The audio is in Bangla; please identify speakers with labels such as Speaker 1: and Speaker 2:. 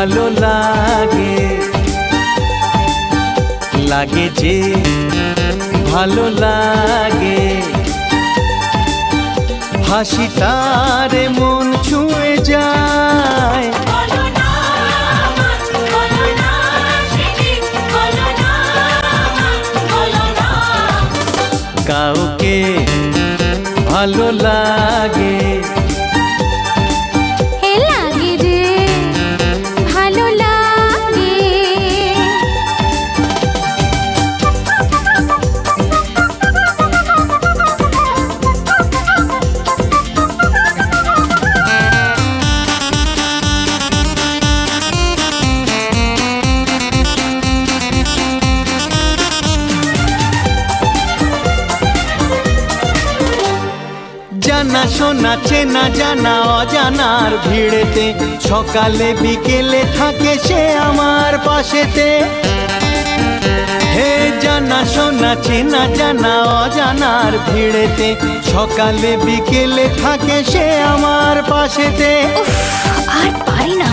Speaker 1: ভালো লাগে, লাগে যে ভালো লাগে। হাসি তার মন ছুঁয়ে যায়, কাউকে ভালো লাগে,
Speaker 2: লাগে যে ভালো লাগে।
Speaker 1: জানা শোনা চেনা জানা অজানার ভিড়েতে, সকালে বিকেলে থাকে সে আমার পাশেতে। হে জানা শোনা চেনা জানা অজানার ভিড়েতে, সকালে বিকেলে থাকে সে আমার পাশেতে।
Speaker 2: আর পারি না।